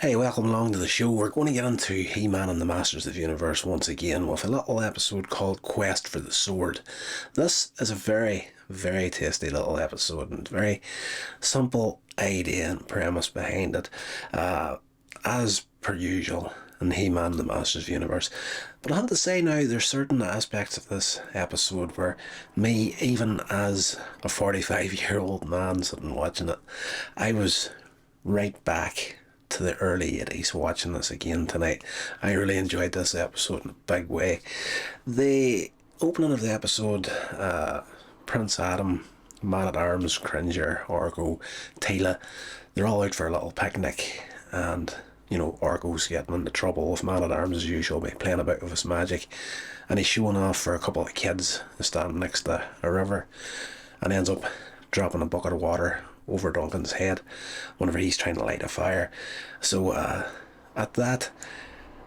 Hey, welcome along to the show. We're going to get into He-Man and the Masters of the Universe once again with a little episode called Quest for the Sword. This is a very, very tasty little episode and very simple idea and premise behind it, as per usual in He-Man and the Masters of the Universe. But I have to say now, there's certain aspects of this episode where me, even as a 45-year-old man sitting watching it, I was right back to the early 80s watching this again tonight. I really enjoyed this episode in a big way. The opening of the episode, Prince Adam, Man-at-Arms, Cringer, Orko, Teela, they're all out for a little picnic, and Orko's getting into trouble with Man-at-Arms as usual by playing about with his magic, and he's showing off for a couple of kids standing next to a river, and ends up dropping a bucket of water over Duncan's head whenever he's trying to light a fire. So at that,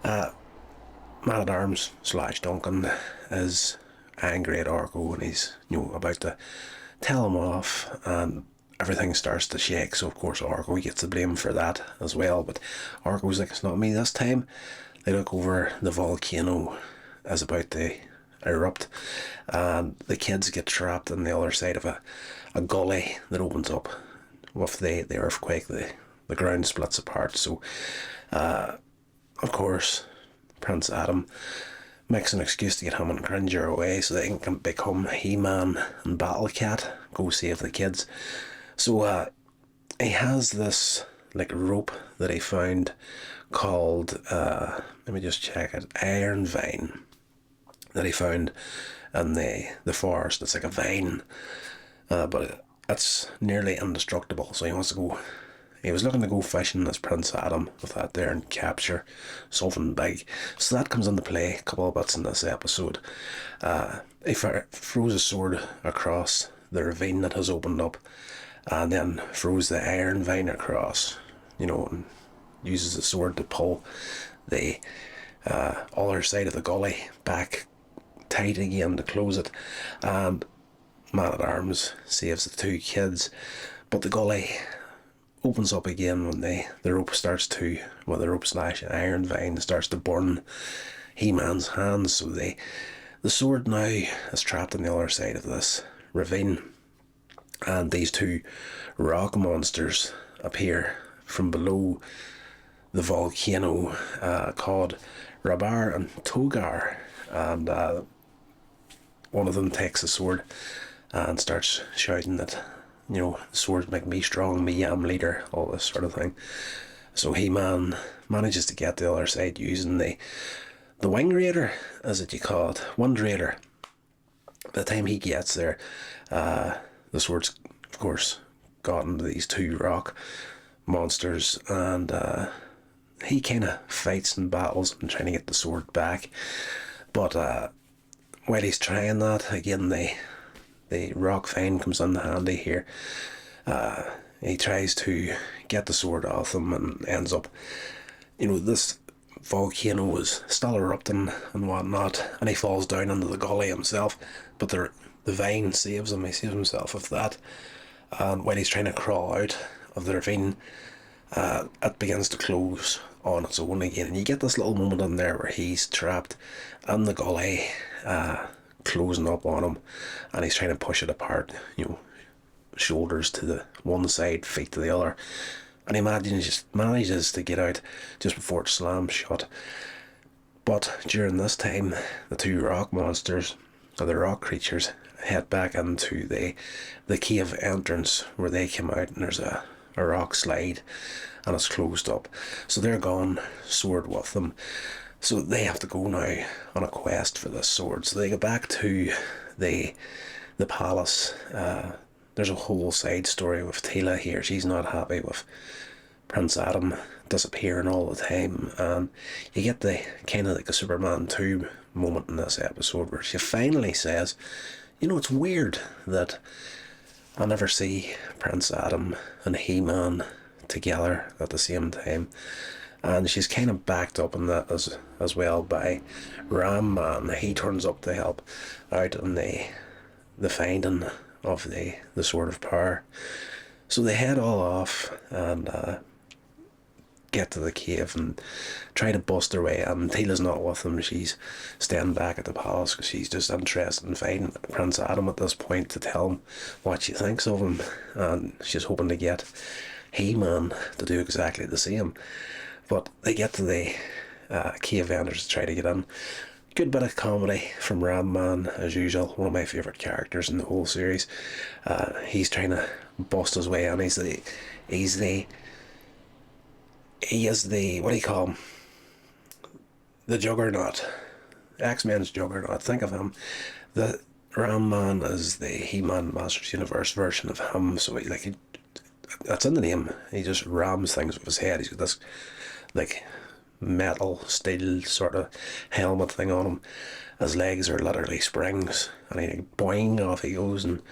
Man-at-Arms / Duncan is angry at Orko, and he's about to tell him off, and everything starts to shake. So of course Orko gets the blame for that as well, but Orko's like, it's not me this time. They look over, the volcano is about to erupt, and the kids get trapped on the other side of a gully that opens up with the earthquake. The ground splits apart. So of course Prince Adam makes an excuse to get him and Cringer away so they can become He-Man and Battle Cat, go save the kids. So he has this like rope that he found called let me just check it, iron vine, that he found in the forest. It's like a vine, but it's nearly indestructible. So he was looking to go fishing as Prince Adam with that there and capture something big. So that comes into play a couple of bits in this episode. He throws a sword across the ravine that has opened up, and then throws the iron vine across, and uses the sword to pull the other side of the gully back tight again to close it. And Man-at-Arms saves the two kids, but the gully opens up again when the rope starts to, well, the rope / iron vine starts to burn He-Man's hands. So the sword now is trapped on the other side of this ravine, and these two rock monsters appear from below the volcano, called Rabar and Togar, and one of them takes the sword and starts shouting that, the swords make me strong, me am leader, all this sort of thing. So He-Man manages to get the other side using the Wing Raider, as it you call it, Wind Raider. By the time he gets there, the sword's, of course, got into these two rock monsters, and he kind of fights and battles and trying to get the sword back. But while he's trying that, again, the rock vine comes in handy here. He tries to get the sword off him and ends up, this volcano was still erupting and whatnot, and he falls down into the gully himself, but the vine saves him. He saves himself with that, and while he's trying to crawl out of the ravine, it begins to close on its own again, and you get this little moment in there where he's trapped in the gully, closing up on him, and he's trying to push it apart, shoulders to the one side, feet to the other, and he manages to get out just before it slams shut. But during this time, the two rock monsters, or the rock creatures, head back into the cave entrance where they came out, and there's a rock slide, and it's closed up. So they're gone, sword with them. So they have to go now on a quest for this sword. So they go back to the palace. There's a whole side story with Teela here. She's not happy with Prince Adam disappearing all the time, and you get the kind of like a Superman 2 moment in this episode where she finally says, it's weird that I never see Prince Adam and He-Man together at the same time. And she's kind of backed up in that as well by Ram Man. He turns up to help out in the finding of the Sword of Power. So they head all off and get to the cave and try to bust her way in. Tila's not with them. She's staying back at the palace because she's just interested in finding Prince Adam at this point to tell him what she thinks of him, and she's hoping to get He-Man to do exactly the same. But they get to the cave vendors to try to get in. Good bit of comedy from Ram Man, as usual. One of my favourite characters in the whole series. He's trying to bust his way in. He is the, what do you call him? The Juggernaut. X-Men's Juggernaut. Think of him. The Ram Man is the He-Man Masters Universe version of him. So that's in the name. He just rams things with his head. He's got this like metal steel sort of helmet thing on him. His legs are literally springs, and he boing off he goes and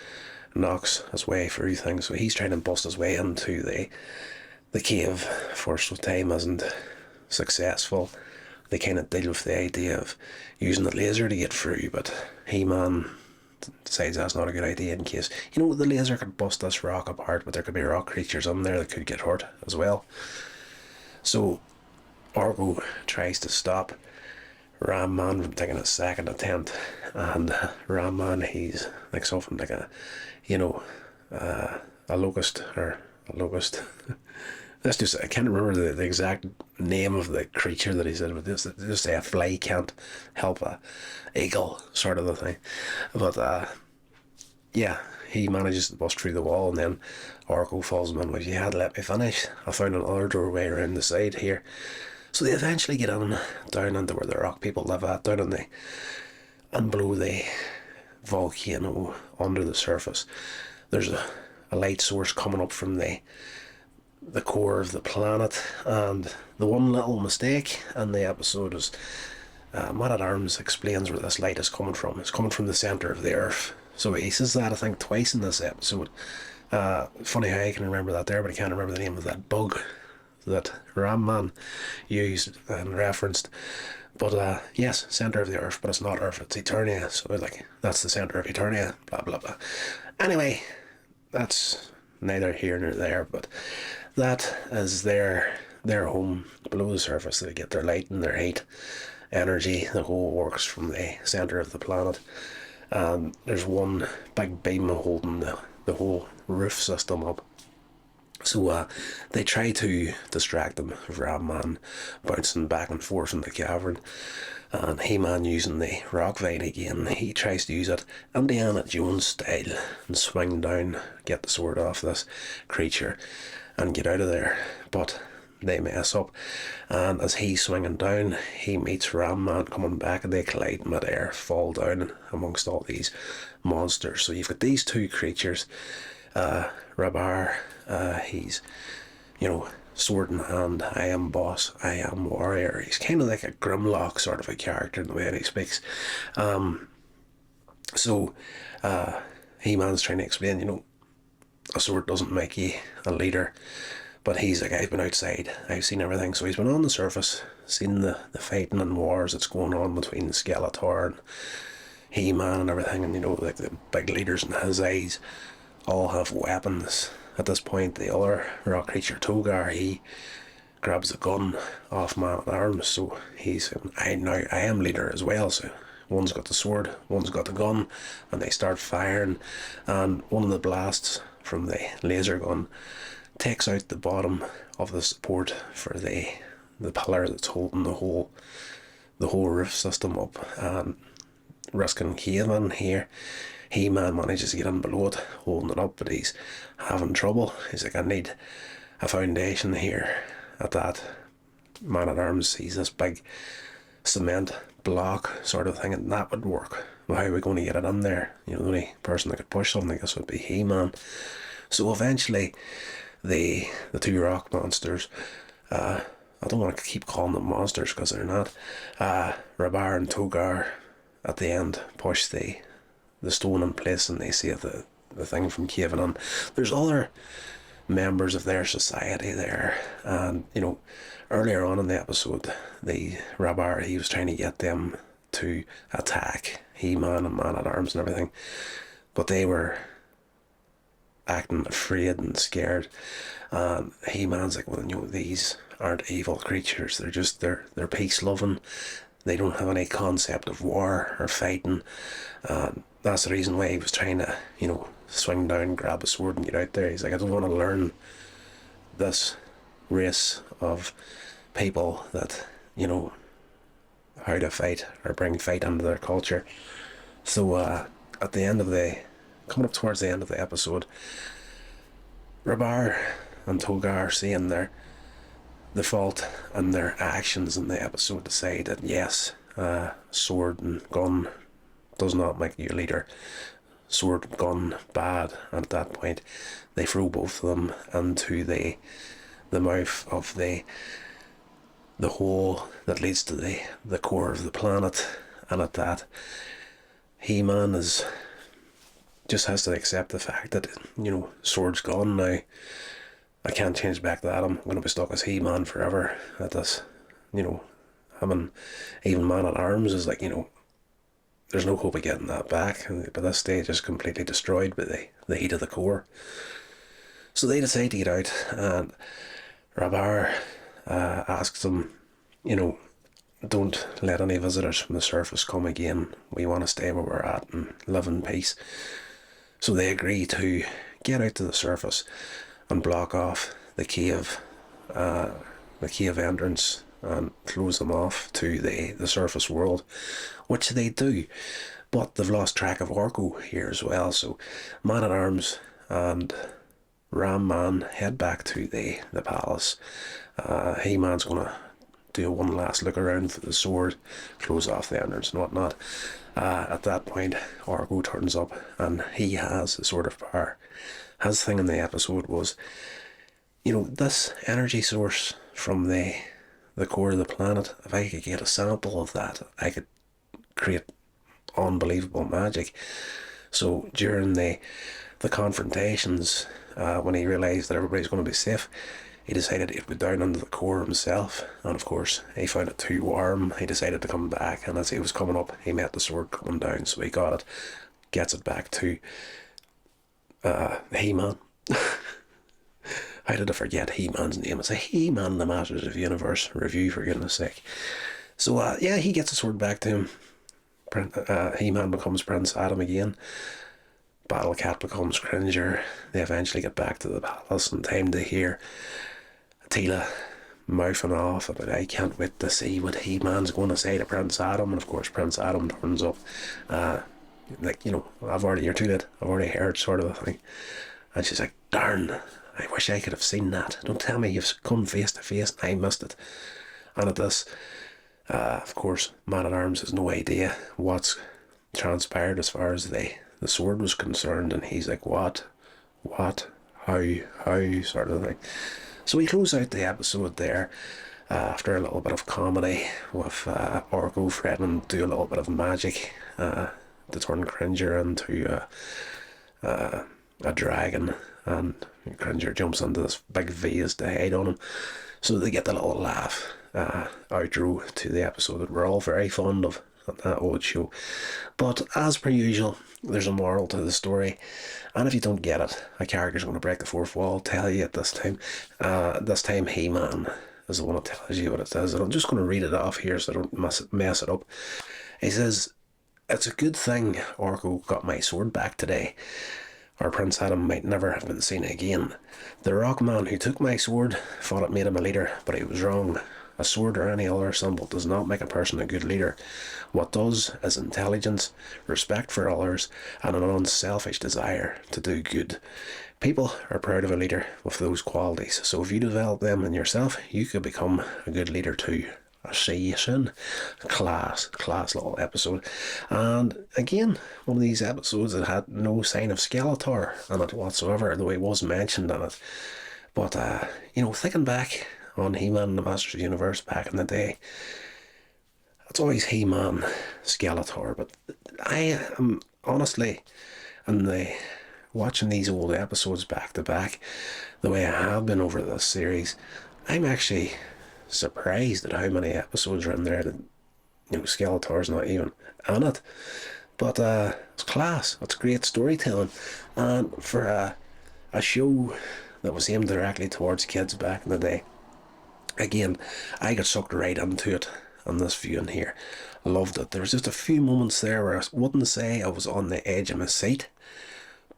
knocks his way through things. So he's trying to bust his way into the cave. First time isn't successful. They kind of deal with the idea of using the laser to get through, but He-Man decides that's not a good idea in case, the laser could bust this rock apart, but there could be rock creatures in there that could get hurt as well. So Orko tries to stop Ram Man from taking a second attempt, and Ram Man, he's like something like a locust or a locust. Let's just, I can't remember the exact name of the creature that he said, but just say a fly can't help a eagle sort of a thing. But yeah, he manages to bust through the wall, and then Orko falls him in. Well, you had to let me finish. I found another doorway around the side here. So they eventually get on down into where the rock people live at, down in and below the volcano under the surface. There's a light source coming up from the core of the planet, and the one little mistake in the episode is Man-at-Arms explains where this light is coming from. It's coming from the centre of the earth. So he says that, I think, twice in this episode. Funny how I can remember that there, but I can't remember the name of that bug that Ram Man used and referenced. But yes, centre of the earth, but it's not Earth, it's Eternia. So that's the centre of Eternia, blah blah blah. Anyway, that's neither here nor there, but that is their home below the surface. They get their light and their heat, energy. The whole works from the centre of the planet. And there's one big beam holding the whole roof system up. So they try to distract them with Ram Man bouncing back and forth in the cavern, and He-Man using the rock vine again. He tries to use it Indiana Jones style and swing down, get the sword off this creature and get out of there, but they mess up, and as he's swinging down, he meets Ram Man coming back, and they collide mid-air, fall down amongst all these monsters. So you've got these two creatures. Rabar, he's, sword in hand, I am boss, I am warrior. He's kind of like a Grimlock sort of a character in the way that he speaks. So He-Man's trying to explain, a sword doesn't make you a leader. But he's like, I've been outside, I've seen everything. So he's been on the surface, seen the fighting and wars that's going on between Skeletor and He-Man and everything. And the big leaders in his eyes all have weapons. At this point, the other rock creature, Togar, he grabs the gun off Man-at-Arms. So he's saying, I am leader as well. So one's got the sword, one's got the gun, and they start firing. And one of the blasts from the laser gun takes out the bottom of the support for the pillar that's holding the whole roof system up, and risking caving here. He-Man manages to get in below it, holding it up, but he's having trouble. He's like, I need a foundation here. At that, Man-at-Arms sees this big cement block sort of thing, and that would work. Well, how are we going to get it in there? The only person that could push something like this would be He-Man. So eventually, the two rock monsters, I don't want to keep calling them monsters because they're not, Rabar and Togar at the end push the stone in place, and they save the thing from caving in. There's other members of their society there, and earlier on in the episode, the Rabar, he was trying to get them to attack He-Man and Man-at-Arms and everything, but they were acting afraid and scared. And He-Man's like, well, these aren't evil creatures. They're peace loving. They don't have any concept of war or fighting. That's the reason why he was trying to, swing down, grab a sword and get out there. He's like, I don't want to learn this race of people that, how to fight or bring fight into their culture. So at the end of coming up towards the end of the episode, Rabar and Togar seeing the fault and their actions in the episode decide that yes, sword and gun does not make you a leader. Sword and gun bad, and at that point they throw both of them into the mouth of the hole that leads to the core of the planet. And at that, He-Man just has to accept the fact that, sword's gone now. I can't change back to Adam. I'm going to be stuck as He-Man forever at this. Having even Man-at-Arms is like, there's no hope of getting that back. And by this stage, it's completely destroyed by the heat of the core. So they decide to get out, and Rabar asks them, don't let any visitors from the surface come again. We want to stay where we're at and live in peace. So they agree to get out to the surface and block off the cave entrance and close them off to the surface world, which they do. But they've lost track of Orko here as well. So Man-at-Arms and Ram Man head back to the palace. He-Man's going to do one last look around for the sword, close off the entrance and whatnot. At that point, Orko turns up and he has the Sword of Power. His thing in the episode was, this energy source from the core of the planet, if I could get a sample of that, I could create unbelievable magic. So during the confrontations, when he realised that everybody's going to be safe, he decided he'd go down into the core himself, and of course he found it too warm. He decided to come back, and as he was coming up, he met the sword coming down, so he got it, gets it back to He-Man. How did I forget He-Man's name? It's a He-Man, the Masters of the Universe review, for goodness sake. So he gets the sword back to him. He-Man becomes Prince Adam again. Battle Cat becomes Cringer. They eventually get back to the palace in time to hear Tila mouthing off about, I can't wait to see what He-Man's going to say to Prince Adam. And of course Prince Adam turns up, you're too late, I've already heard, sort of a thing. And she's like, darn, I wish I could have seen that. Don't tell me you've come face to face and I missed it. And at this, of course, Man-at-Arms has no idea what's transpired as far as the sword was concerned, and he's like, what, how, sort of thing. So we close out the episode there after a little bit of comedy with Orko threatening to do a little bit of magic to turn Cringer into a dragon, and Cringer jumps into this big vase to hide on him. So they get the little laugh outro to the episode that we're all very fond of at that old show. But as per usual, there's a moral to the story, and if you don't get it, a character's going to break the fourth wall, tell you at this time. This time He-Man is the one that tells you what it says, and I'm just going to read it off here so I don't mess it up. He says, it's a good thing Orko got my sword back today, or Prince Adam might never have been seen again. The rock man who took my sword thought it made him a leader, but he was wrong. A sword or any other symbol does not make a person a good leader. What does is intelligence, respect for others, and an unselfish desire to do good. People are proud of a leader with those qualities, so if you develop them in yourself, you could become a good leader too. I'll see you soon. Class little episode. And again, one of these episodes that had no sign of Skeletor in it whatsoever, though he was mentioned in it. But, thinking back on He-Man and the Masters of the Universe back in the day, it's always He-Man, Skeletor, but I am honestly, watching these old episodes back to back, the way I have been over this series, I'm actually surprised at how many episodes are in there that, Skeletor's not even in it. But it's class, it's great storytelling, and for a show that was aimed directly towards kids back in the day, Again, I got sucked right into it on this viewing here. Loved it. There was just a few moments there where I wouldn't say I was on the edge of my seat,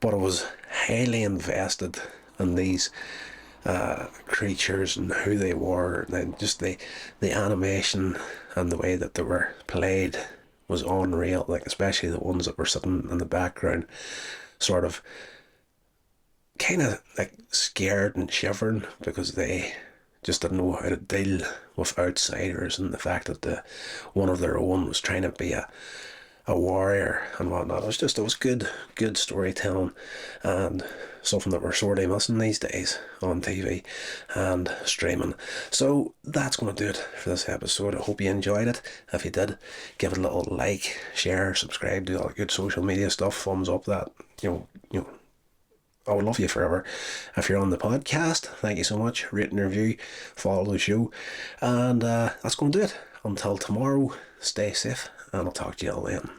but I was highly invested in these creatures and who they were, and then just the animation and the way that they were played was unreal. Like, especially the ones that were sitting in the background, sort of kind of like scared and shivering because they just didn't know how to deal with outsiders, and the fact that one of their own was trying to be a warrior and whatnot. It was good storytelling, and something that we're sorely missing these days on TV and streaming. So that's going to do it for this episode. I hope you enjoyed it. If you did, give it a little like, share, subscribe, do all the good social media stuff, thumbs up that, I would love you forever. If you're on the podcast, thank you so much. Rate and review, follow the show. And that's going to do it. Until tomorrow, stay safe, and I'll talk to you all then.